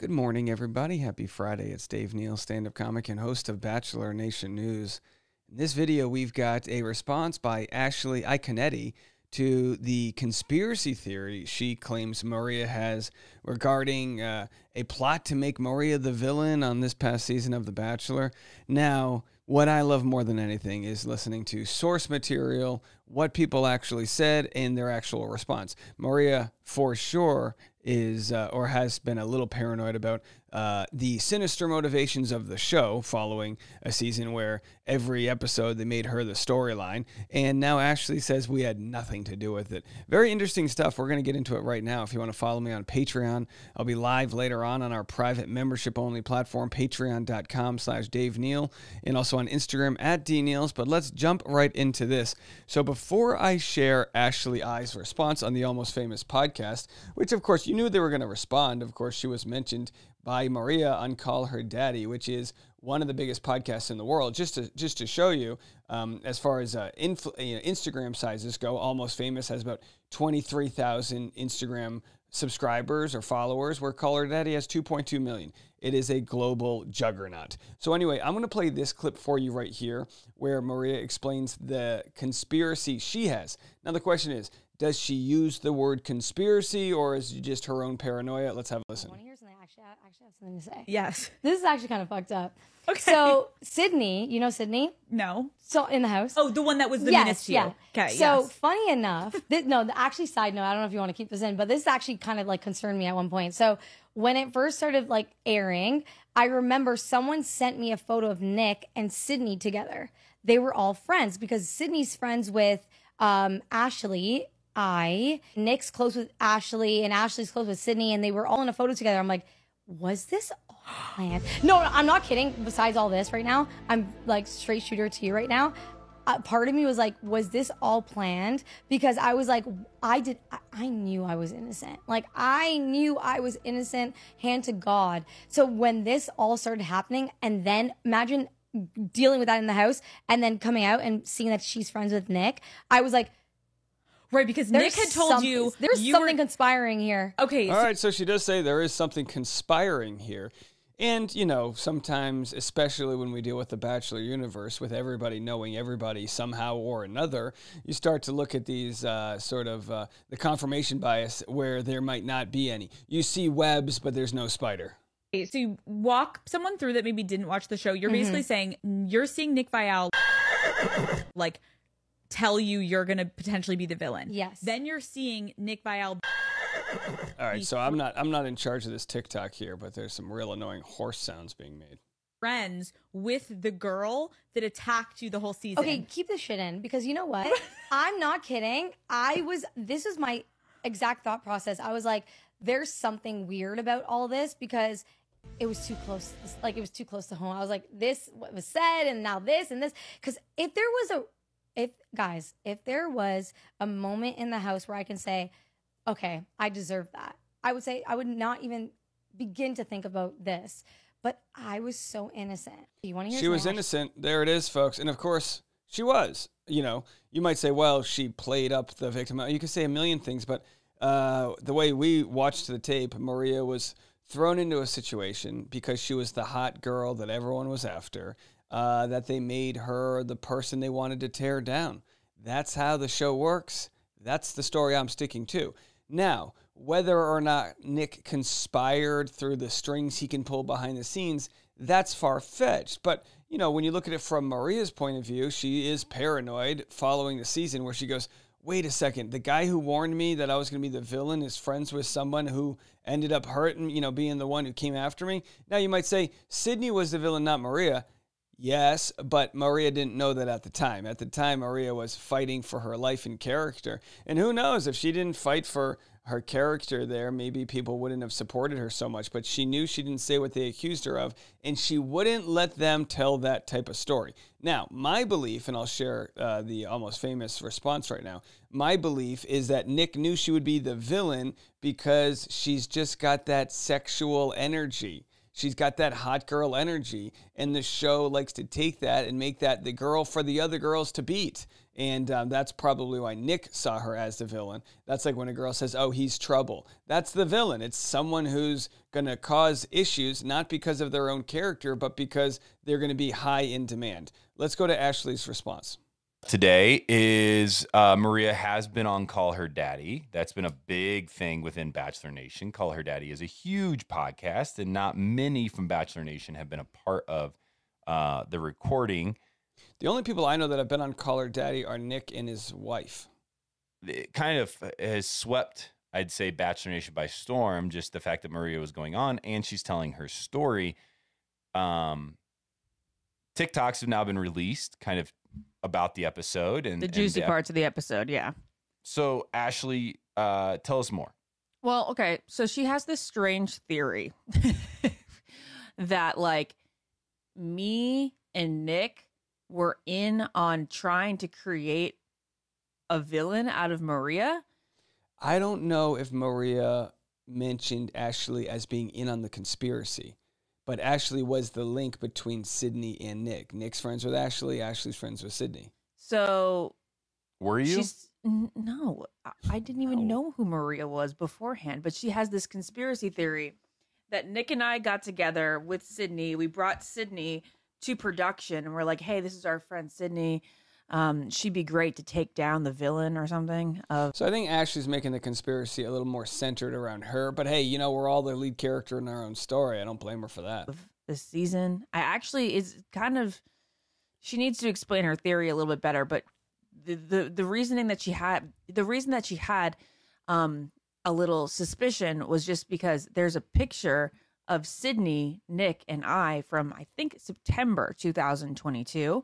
Good morning, everybody. Happy Friday. It's Dave Neal, stand-up comic and host of Bachelor Nation News. In this video, we've got a response by Ashley Iconetti to the conspiracy theory she claims Maria has regarding a plot to make Maria the villain on this past season of The Bachelor. Now, what I love more than anything is listening to source material, what people actually said, and their actual response. Maria, for sure, is or has been a little paranoid about the sinister motivations of the show following a season where every episode they made her the storyline, and now Ashley says we had nothing to do with it. Very interesting stuff. We're going to get into it right now. If you want to follow me on Patreon, I'll be live later on our private membership-only platform, patreon.com/Dave Neal, and also on Instagram @DNeals. But let's jump right into this. So before I share Ashley I's response on the Almost Famous podcast, which of course you knew they were going to respond. Of course, she was mentioned by Maria on Call Her Daddy, which is one of the biggest podcasts in the world. Just to show you, as far as Instagram sizes go, Almost Famous has about 23,000 Instagram subscribers or followers, where Call Her Daddy has 2.2 million. It is a global juggernaut. So anyway, I'm going to play this clip for you right here where Maria explains the conspiracy she has. Now the question is, does she use the word conspiracy, or is it just her own paranoia? Let's have a listen. I want to hear something. Actually, I have something to say. Yes. This is actually kind of fucked up. Okay. So, Sydney, you know Sydney? No. So, in the house? Oh, the one that was the meanest to you. Yeah. Okay, so, yes. funny enough, actually, side note, I don't know if you want to keep this in, but this actually kind of like concerned me at one point. So, when it first started like airing, I remember someone sent me a photo of Nick and Sydney together. They were all friends because Sydney's friends with Ashley. Nick's close with Ashley, and Ashley's close with Sydney, and they were all in a photo together. I'm like, was this all planned? No, I'm not kidding. Besides all this right now, I'm like straight shooter to you right now. Part of me was like, was this all planned? Because I was like, I knew I was innocent. Like, I knew I was innocent, hand to God. So when this all started happening, and then imagine dealing with that in the house, and then coming out and seeing that she's friends with Nick, I was like, right, because Nick had told you there's something conspiring here. Okay. All right, so she does say there is something conspiring here. And, you know, sometimes, especially when we deal with the Bachelor universe, with everybody knowing everybody somehow or another, you start to look at these the confirmation bias where there might not be any. You see webs, but there's no spider. So you walk someone through that maybe didn't watch the show. You're basically saying you're seeing Nick Viall like tell you you're going to potentially be the villain. Yes. Then you're seeing Nick Viall. All right, so I'm not in charge of this TikTok here, but there's some real annoying horse sounds being made. Friends with the girl that attacked you the whole season. Okay, keep this shit in, because you know what? I'm not kidding. This is my exact thought process. I was like, there's something weird about all this, because it was too close. Like, it was too close to home. I was like, this what was said, and now this and this. Because if there was a moment in the house where I can say, okay, I deserve that, I would say I would not even begin to think about this. But I was so innocent. You want to hear? She was innocent. There it is, folks. And of course, she was. You know, you might say, well, she played up the victim. You could say a million things, but the way we watched the tape, Maria was thrown into a situation because she was the hot girl that everyone was after, that they made her the person they wanted to tear down. That's how the show works. That's the story I'm sticking to. Now, whether or not Nick conspired through the strings he can pull behind the scenes, that's far-fetched. But, you know, when you look at it from Maria's point of view, she is paranoid following the season where she goes, wait a second, the guy who warned me that I was going to be the villain is friends with someone who ended up hurting, you know, being the one who came after me. Now, you might say, Sydney was the villain, not Maria. Yes, but Maria didn't know that at the time. At the time, Maria was fighting for her life and character. And who knows, if she didn't fight for her character there, maybe people wouldn't have supported her so much. But she knew she didn't say what they accused her of, and she wouldn't let them tell that type of story. Now, my belief, and I'll share the Almost Famous response right now, my belief is that Nick knew she would be the villain because she's just got that sexual energy. She's got that hot girl energy, and the show likes to take that and make that the girl for the other girls to beat. And that's probably why Nick saw her as the villain. That's like when a girl says, oh, he's trouble. That's the villain. It's someone who's going to cause issues, not because of their own character, but because they're going to be high in demand. Let's go to Ashley's response. Today is Maria has been on Call Her Daddy. That's been a big thing within Bachelor Nation. Call Her Daddy is a huge podcast, and not many from Bachelor Nation have been a part of the recording. The only people I know that have been on Call Her Daddy are Nick and his wife. It kind of has swept, I'd say, Bachelor Nation by storm, just the fact that Maria was going on, and she's telling her story. TikToks have now been released, kind of about the episode and the juicy parts of the episode. Yeah. So Ashley, tell us more. Well, okay. So she has this strange theory that like me and Nick were in on trying to create a villain out of Maria. I don't know if Maria mentioned Ashley as being in on the conspiracy. But Ashley was the link between Sydney and Nick. Nick's friends with Ashley. Ashley's friends with Sydney. So, were you? No, I didn't even know who Maria was beforehand. But she has this conspiracy theory that Nick and I got together with Sydney. We brought Sydney to production, and we're like, "Hey, this is our friend Sydney. She'd be great to take down the villain or something." So I think Ashley's making the conspiracy a little more centered around her. But hey, we're all the lead character in our own story. I don't blame her for that. This season, she needs to explain her theory a little bit better. But the reasoning that she had, a little suspicion was just because there's a picture of Sydney, Nick, and I from I think September 2022.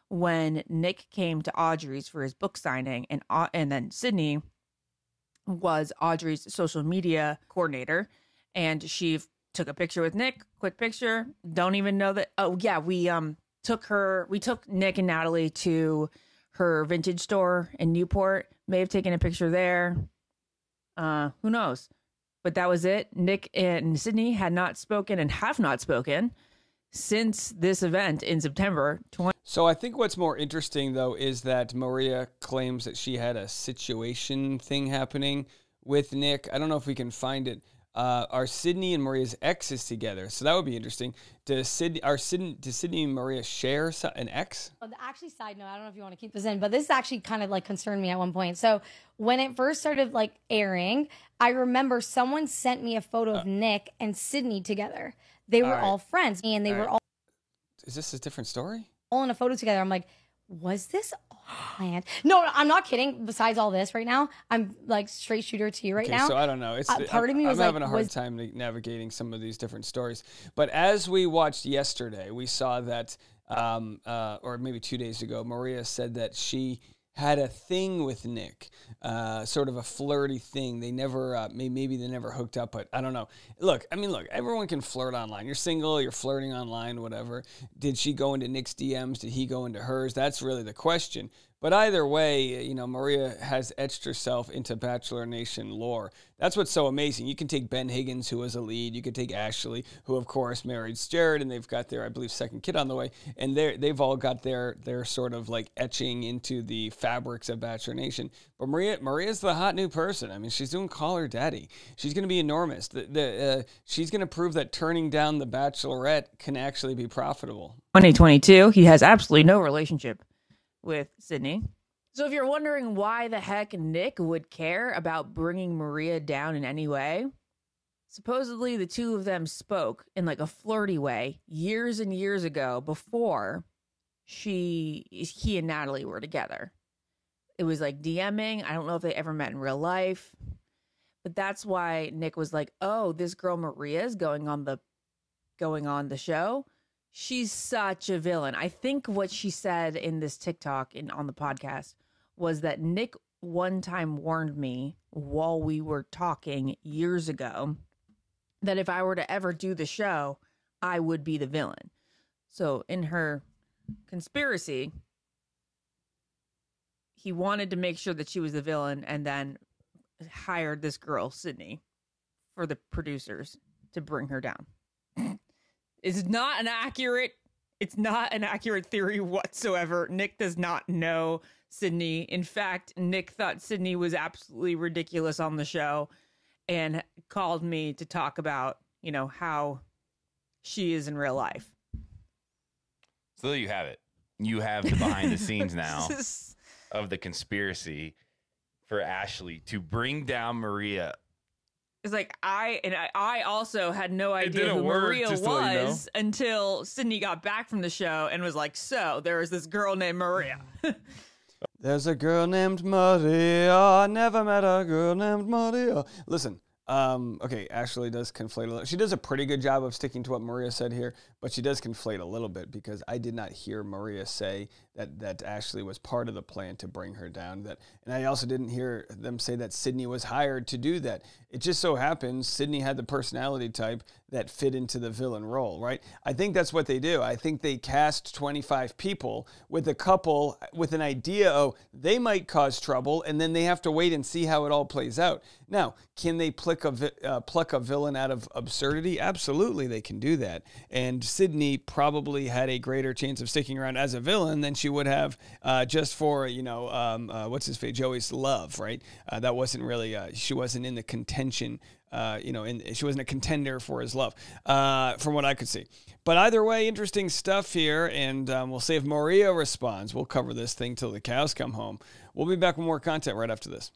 When Nick came to Audrey's for his book signing, and then Sydney was Audrey's social media coordinator, and she took a picture with Nick. Quick picture. Don't even know that. Oh yeah, we took Nick and Natalie to her vintage store in Newport. May have taken a picture there. Who knows? But that was it. Nick and Sydney had not spoken and have not spoken since this event in September 20. So I think what's more interesting, though, is that Maria claims that she had a situation thing happening with Nick. I don't know if we can find it. Are Sydney and Maria's exes together? So that would be interesting. Does Sydney and Maria share an ex? Well, actually, side note, I don't know if you want to keep this in, but this actually kind of like concerned me at one point. So when it first started like airing, I remember someone sent me a photo of Nick and Sydney together. They were all friends, and they were all. Is this a different story? All in a photo together. I'm like, was this all planned? No, I'm not kidding. Besides all this right now, I'm like straight shooter to you right now. So I don't know. Part of me was I'm having a hard time navigating some of these different stories. But as we watched yesterday, we saw that, or maybe 2 days ago, Maria said that she had a thing with Nick, sort of a flirty thing. They never, maybe they never hooked up, but I don't know. Look, everyone can flirt online. You're single, you're flirting online, whatever. Did she go into Nick's DMs? Did he go into hers? That's really the question. But either way, Maria has etched herself into Bachelor Nation lore. That's what's so amazing. You can take Ben Higgins, who was a lead. You could take Ashley, who, of course, married Jared, and they've got their, I believe, second kid on the way. And they've all got their sort of like etching into the fabrics of Bachelor Nation. But Maria's the hot new person. She's doing Call Her Daddy. She's going to be enormous. She's going to prove that turning down the Bachelorette can actually be profitable. 2022, he has absolutely no relationship with Sydney. So if you're wondering why the heck Nick would care about bringing Maria down in any way, supposedly the two of them spoke in like a flirty way years and years ago before he and Natalie were together. It was like DMing. I don't know if they ever met in real life, but that's why Nick was like, "Oh, this girl Maria is going on the show. She's such a villain." I think what she said in this TikTok on the podcast was that Nick one time warned me while we were talking years ago that if I were to ever do the show, I would be the villain. So in her conspiracy, he wanted to make sure that she was the villain and then hired this girl, Sydney, for the producers to bring her down. It's not an accurate It's not an accurate theory whatsoever. Nick does not know Sydney. In fact, Nick thought Sydney was absolutely ridiculous on the show and called me to talk about, you know, how she is in real life. So there you have it. You have the behind the scenes now of the conspiracy for Ashley to bring down Maria. It's like I also had no idea didn't who work, Maria just to let you know. was until Sydney got back from the show and was like, so there was this girl named Maria. There's a girl named Maria. I never met a girl named Maria. Listen, okay, Ashley does conflate a little. She does a pretty good job of sticking to what Maria said here, but she does conflate a little bit because I did not hear Maria say that Ashley was part of the plan to bring her down. And I also didn't hear them say that Sydney was hired to do that. It just so happens Sydney had the personality type that fit into the villain role, right? I think that's what they do. I think they cast 25 people with a couple with an idea, oh, they might cause trouble, and then they have to wait and see how it all plays out. Now, can they pluck a villain out of absurdity? Absolutely, they can do that. And Sydney probably had a greater chance of sticking around as a villain than she would have just for, you know, what's his face, Joey's love, right? That wasn't really, she wasn't in the contention, you know, and she wasn't a contender for his love, from what I could see. But either way, interesting stuff here, and we'll see if Maria responds. We'll cover this thing till the cows come home. We'll be back with more content right after this.